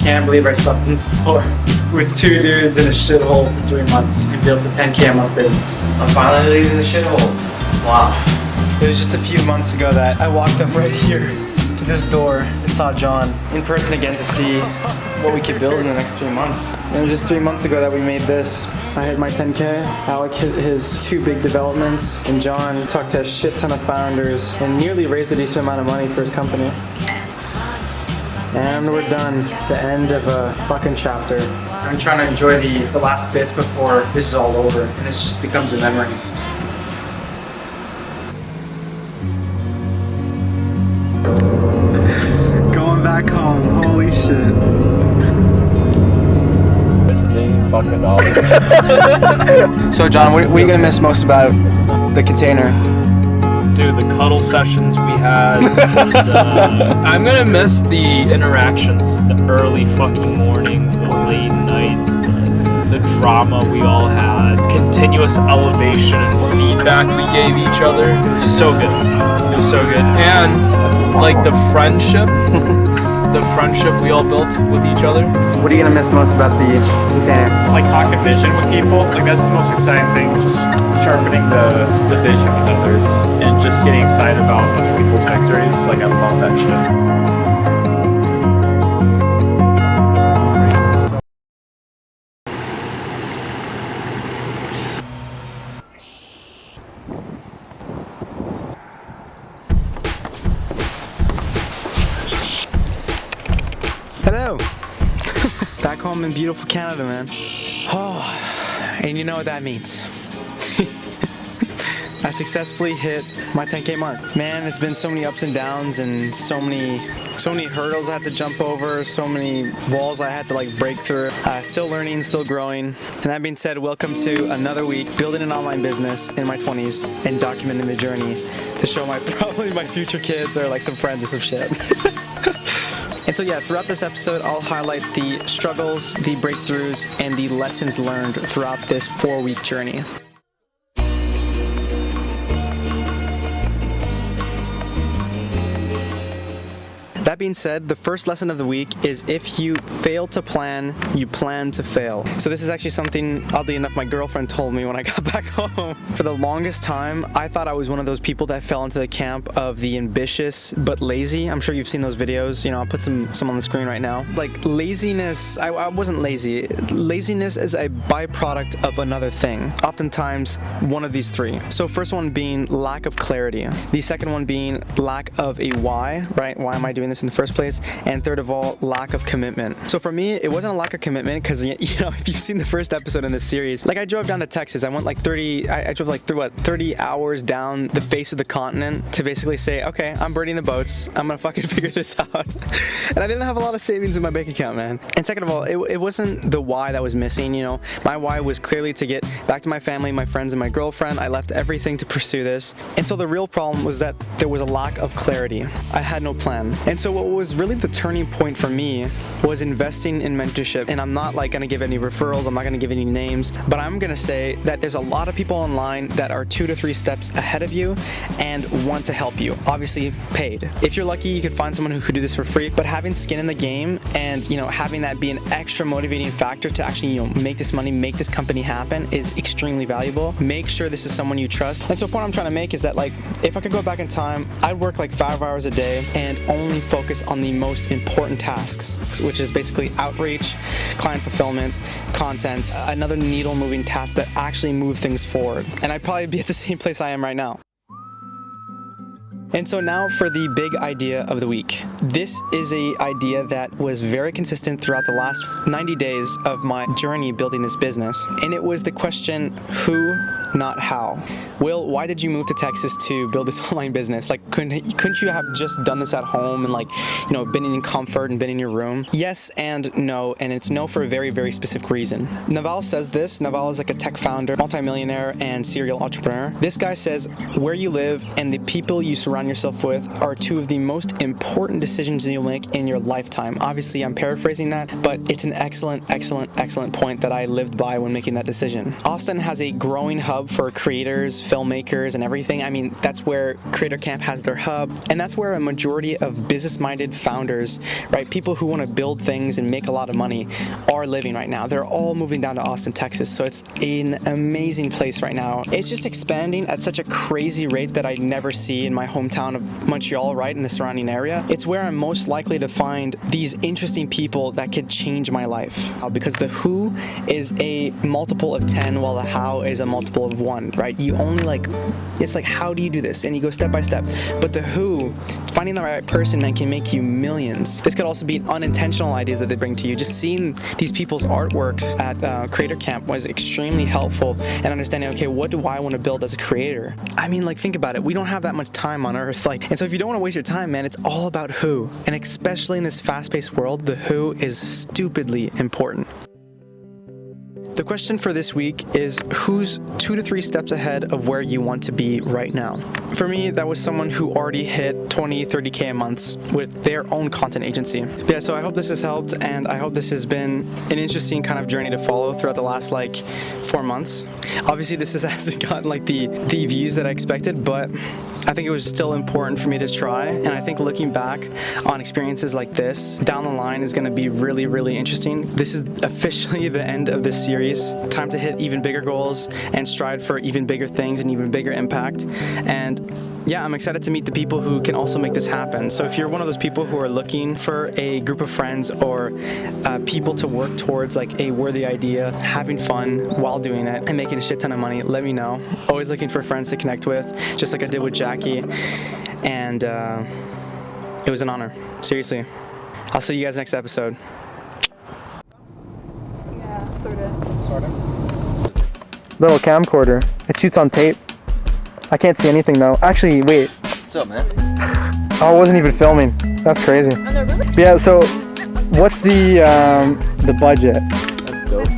Can't believe I slept on the floor with 2 dudes in a shithole for 3 months and built a 10K a month business. I'm finally leaving the shithole. Wow. It was just a few months ago that I walked up right here to this door and saw John in person again to see what we could build in the next 3 months. And it was just 3 months ago that we made this. I hit my 10K, Alec hit his 2 big developments, and John talked to a shit ton of founders and nearly raised a decent amount of money for his company. And we're done. The end of a fucking chapter. I'm trying to enjoy the last bits before this is all over and this just becomes a memory. Going back home, holy shit. This is $80 fucking. So John, what are you gonna miss most about the container? Dude, the cuddle sessions we had. I'm gonna miss the interactions, the early fucking mornings, the late nights, the drama we all had, continuous elevation and feedback we gave each other. It was so good. It was so good. And like the friendship we all built with each other. What are you gonna miss most about the container? Like talking vision with people, like that's the most exciting thing, just sharpening the vision with others and just getting excited about other people's victories. Like I love that shit. Hello! Back home in beautiful Canada, man. Oh, and you know what that means. I successfully hit my 10K mark. Man, it's been so many ups and downs and so many hurdles I had to jump over, so many walls I had to like break through. Still learning, still growing. And that being said, welcome to another week building an online business in my 20s and documenting the journey to show probably my future kids or like some friends or some shit. And so yeah, throughout this episode, I'll highlight the struggles, the breakthroughs, and the lessons learned throughout this 4-week journey. That being said, the first lesson of the week is if you fail to plan, you plan to fail. So this is actually something, oddly enough, my girlfriend told me when I got back home. For the longest time, I thought I was one of those people that fell into the camp of the ambitious but lazy. I'm sure you've seen those videos. You know, I'll put some on the screen right now. Like laziness, I wasn't lazy. Laziness is a byproduct of another thing. Oftentimes, one of these 3. So first one being lack of clarity. The second one being lack of a why, right? Why am I doing this in the first place? And third of all, lack of commitment. So for me, it wasn't a lack of commitment because, you know, if you've seen the first episode in this series, like I drove down to Texas. I went like 30 hours down the face of the continent to basically say, okay, I'm birding the boats. I'm gonna fucking figure this out. And I didn't have a lot of savings in my bank account, man. And second of all, it wasn't the why that was missing, you know. My why was clearly to get back to my family, my friends, and my girlfriend. I left everything to pursue this. And so the real problem was that there was a lack of clarity. I had no plan. And so what was really the turning point for me was investing in mentorship. And I'm not like gonna give any referrals, I'm not gonna give any names, but I'm gonna say that there's a lot of people online that are 2 to 3 steps ahead of you and want to help you. Obviously paid. If you're lucky, you could find someone who could do this for free, but having skin in the game and, you know, having that be an extra motivating factor to actually, you know, make this money, make this company happen is extremely valuable. Make sure this is someone you trust. And so the point I'm trying to make is that, like, if I could go back in time, I'd work like 5 hours a day and only focus on the most important tasks, which is basically outreach, client fulfillment, content, another needle moving task that actually move things forward. And I'd probably be at the same place I am right now. And so now for the big idea of the week. This is an idea that was very consistent throughout the last 90 days of my journey building this business. And it was the question, who, not how. Will, why did you move to Texas to build this online business? Like, couldn't you have just done this at home and, like, you know, been in comfort and been in your room? Yes and no, and it's no for a very, very specific reason. Naval says this. Naval is like a tech founder, multimillionaire, and serial entrepreneur. This guy says, where you live and the people you surround yourself with are 2 of the most important decisions you'll make in your lifetime. Obviously, I'm paraphrasing that, but it's an excellent point that I lived by when making that decision. Austin has a growing hub for creators, filmmakers and everything. I mean, that's where Creator Camp has their hub, and that's where a majority of business-minded founders, right, people who want to build things and make a lot of money are living right now. They're all moving down to Austin, Texas, so it's an amazing place right now. It's just expanding at such a crazy rate that I never see in my hometown of Montreal, right, in the surrounding area. It's where I'm most likely to find these interesting people that could change my life, because the who is a multiple of 10 while the how is a multiple of 1, right? You only like, it's like, how do you do this? And you go step by step. But the who, finding the right person, man, can make you millions. This could also be unintentional ideas that they bring to you. Just seeing these people's artworks at Creator Camp was extremely helpful in understanding, okay, what do I want to build as a creator? I mean, like, think about it. We don't have that much time on earth. Like, and so if you don't want to waste your time, man, it's all about who. And especially in this fast-paced world, the who is stupidly important. The question for this week is, who's 2 to 3 steps ahead of where you want to be right now? For me, that was someone who already hit 20, 30K a month with their own content agency. Yeah, so I hope this has helped, and I hope this has been an interesting kind of journey to follow throughout the last 4 months. Obviously, this hasn't gotten the views that I expected, but I think it was still important for me to try, and I think looking back on experiences like this down the line is going to be really, really interesting. This is officially the end of this series. Time to hit even bigger goals and strive for even bigger things and even bigger impact. And yeah, I'm excited to meet the people who can also make this happen. So if you're one of those people who are looking for a group of friends or people to work towards a worthy idea, having fun while doing it and making a shit ton of money, let me know. Always looking for friends to connect with, just like I did with Jackie. And it was an honor, seriously. I'll see you guys next episode. Yeah, sort of. Little camcorder. It shoots on tape. I can't see anything though. Actually, wait. What's up, man? Oh, I wasn't even filming. That's crazy. Oh, no, really? Yeah, so what's the budget? That's dope.